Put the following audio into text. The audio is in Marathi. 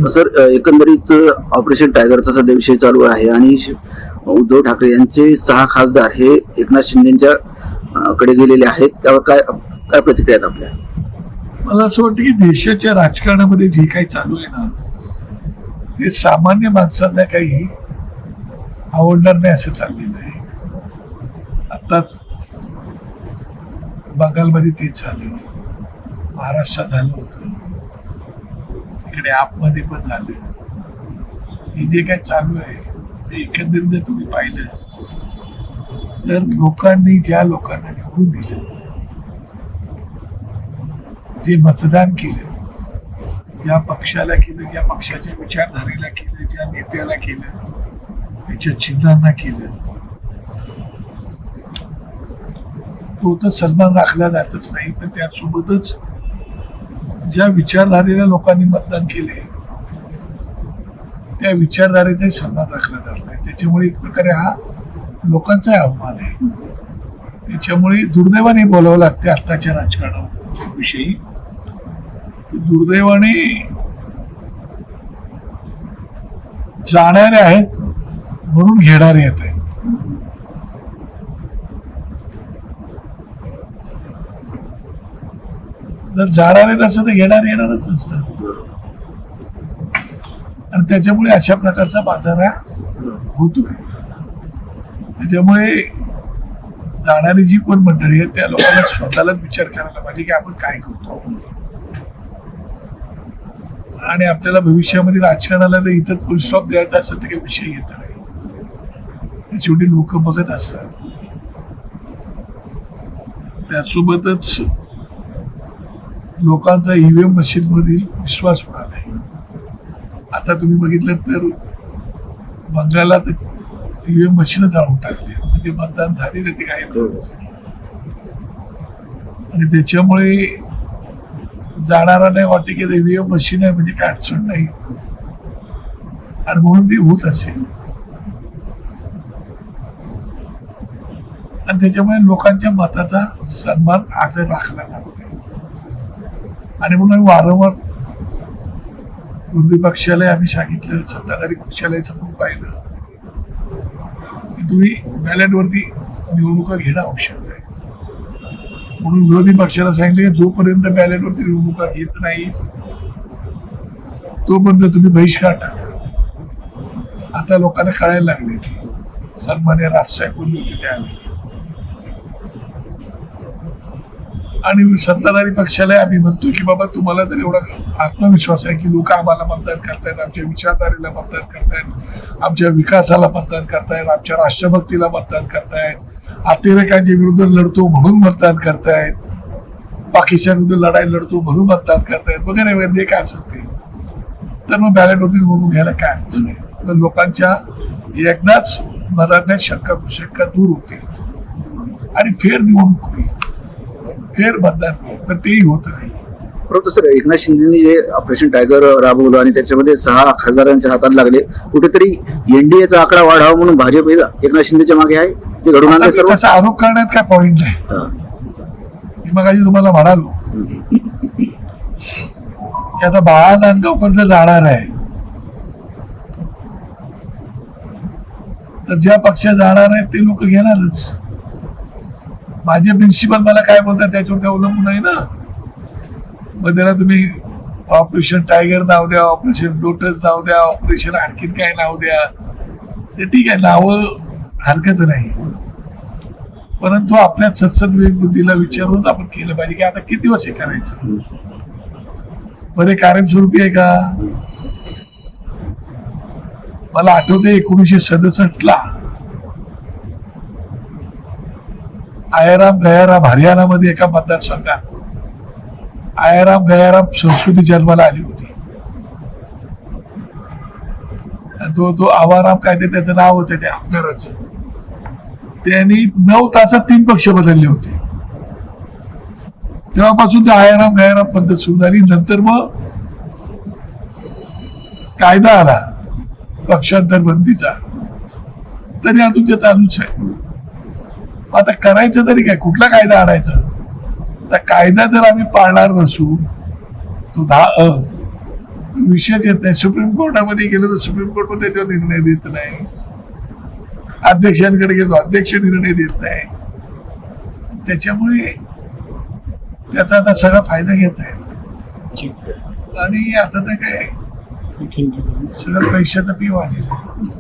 सर, एकंदरीत ऑपरेशन टायगरचा सध्या विषय चालू आहे आणि उद्धव ठाकरे यांचे 6 खासदार हे एकनाथ शिंदेच्या कडे गेलेले आहेत. त्यावर काय काय प्रतिक्रिया आहेत आपल्या? मला असं वाटतं की देशाच्या राजकारणामध्ये जे काही चालू आहे ना, ते सामान्य माणसांना काही आवडणार नाही असं चाललेलं आहे. आताच बंगालमध्ये तेच झालं, महाराष्ट्रात झालं होतं, इकडे आपमध्ये पण झालं. हे जे काही चालू आहे ते एकंदरीत जर तुम्ही पाहिलं तर लोकांनी ज्या लोकांना निवडून दिलं, जे मतदान केलं, ज्या पक्षाला केलं, ज्या पक्षाच्या विचारधारेला केलं, ज्या नेत्याला केलं, त्याच्या चिन्हांना केलं, तो तर सन्मान राखला जातच नाही. पण त्यासोबतच ज्या विचारधारेला लोकांनी मतदान केले त्या विचारधारेचाही सन्मान राखला जात नाही. त्याच्यामुळे एक प्रकारे हा लोकांचा अवमान आहे. त्याच्यामुळे दुर्दैवाने बोलावं लागते आत्ताच्या राजकारणाविषयी. दुर्दैवाने जाणारे आहेत म्हणून घेणारे येत आहेत. जर जाणारे नसतं तर घेणारे येणारच नसतात. आणि त्याच्यामुळे अशा प्रकारचा बाजार हा होतोय. त्याच्यामुळे जाणारी जी पण मंडळी आहे त्या लोकांना स्वतःला विचार करायला पाहिजे की आपण काय करतो, आणि आपल्याला भविष्यामध्ये राजकारणाला जर इथं फुल स्टॉप द्यायचा असेल तर काही विषय येत नाही. शेवटी लोक बघत असतात. त्यासोबतच लोकांचा ईव्हीएम मशीन मधील विश्वास उडाला आहे. आता तुम्ही बघितलं तर बंगालात ईव्हीएम मशीन जाळून टाकले, म्हणजे मतदान झाले नाही ते काय. आणि त्याच्यामुळे जाणारा नाही वाटते की ईव्हीएम मशीन आहे म्हणजे काय अडचण नाही, आणि म्हणून ते होत असेल. आणि त्याच्यामुळे लोकांच्या मताचा सन्मान आदर राखला जात नाही. आणि म्हणून वारंवार विरोधी पक्षाला आम्ही सांगितलं, सत्ताधारी पक्षालाही समजून पाहिलं की तुम्ही बॅलेटवरती निवडणुका घेणं आवश्यक आहे. म्हणून विरोधी पक्षाला सांगितलं की जोपर्यंत बॅलेटवरती निवडणुका घेत नाहीत तोपर्यंत तुम्ही बहिष्कार टाका. आता लोकांना कळायला लागले की सन्मान्य राजसाहेब बोलले होते त्यावेळी. आणि सत्ताधारी पक्षाला आम्ही म्हणतो की बाबा तुम्हाला जर एवढा आत्मविश्वास आहे की लोक आम्हाला मतदान करतायत, आमच्या विचारधारेला मतदान करतायत, आमच्या विकासाला मतदान करतायत, आमच्या राष्ट्रभक्तीला मतदान करतायत, अतिरेकांच्या विरुद्ध लढतो म्हणून मतदान करतायत, पाकिस्तान विरुद्ध लढाई लढतो म्हणून मतदान करतायत वगैरे वगैरे जे काय असेल ते, तर मग बॅलेटवरती निवडणूक घ्यायला काय अडचण आहे. तर लोकांच्या एकदाच मनातल्या शंका दूर होते आणि फेर निवडणूक होईल, फेर मतदान होईल. पण तेही होत नाही. परंतु सर, एकनाथ शिंदेनी जे ऑपरेशन टायगर राबवलं आणि त्याच्यामध्ये 6 खासदारांच्या हाताला लागले, कुठेतरी एनडीएचा आकडा वाढावा म्हणून भाजप एकनाथ शिंदेच्या मागे आहे. ते घडून आणले सर्व. त्याचा आरोप करण्यात काय पॉइंट नाही. मी मगाशी तुम्हाला म्हणालो की आता बाळा नांदगावकर जर जाणार आहे तर ज्या पक्षात जाणार आहेत ते लोक घेणारच. माझे प्रिन्सिपल मला काय बोलतात त्याच्यावर ते अवलंबून आहे ना. मग त्याला तुम्ही ऑपरेशन टायगर नाव द्या, ऑपरेशन लोटस नाव द्या, ऑपरेशन आणखीन काय नाव द्या, ते ठीक आहे, नावं हरकत नाही. परंतु आपल्या सत्सद बुद्धीला विचारून आपण केलं पाहिजे की आता किती वर्ष करायचं. बरे कायमस्वरूपी आहे का? मला आठवते 1967 आयाराम गयाराम हरियाणामध्ये एका मतदारसंघात आयाराम गयाराम संस्कृती जन्माला आली होती. तो आवाराम काय ते त्याचं नाव होतं त्या आमदाराचं. त्यांनी 9 तासात 3 पक्ष बदलले होते. तेव्हापासून ते आयाराम गयाराम पद्धत सुरू झाली. नंतर मग कायदा आला पक्षांतर बंदीचा, तरी अजून ते चालूच आहे. आता करायचं तरी काय, कुठला कायदा आणायचा? तर कायदा जर आम्ही पाळणार नसू, तो 10 पण विषयच येत नाही. सुप्रीम कोर्टामध्ये गेलो तर सुप्रीम कोर्ट पण त्याच्यावर निर्णय देत नाही. अध्यक्षांकडे गेलो, अध्यक्ष निर्णय देत नाही. त्याच्यामुळे त्याचा आता सगळा फायदा घेत आहे. ठीक आहे. आणि आता तर काय आणखीन सगळं पैशाचं पीव आलेलं आहे.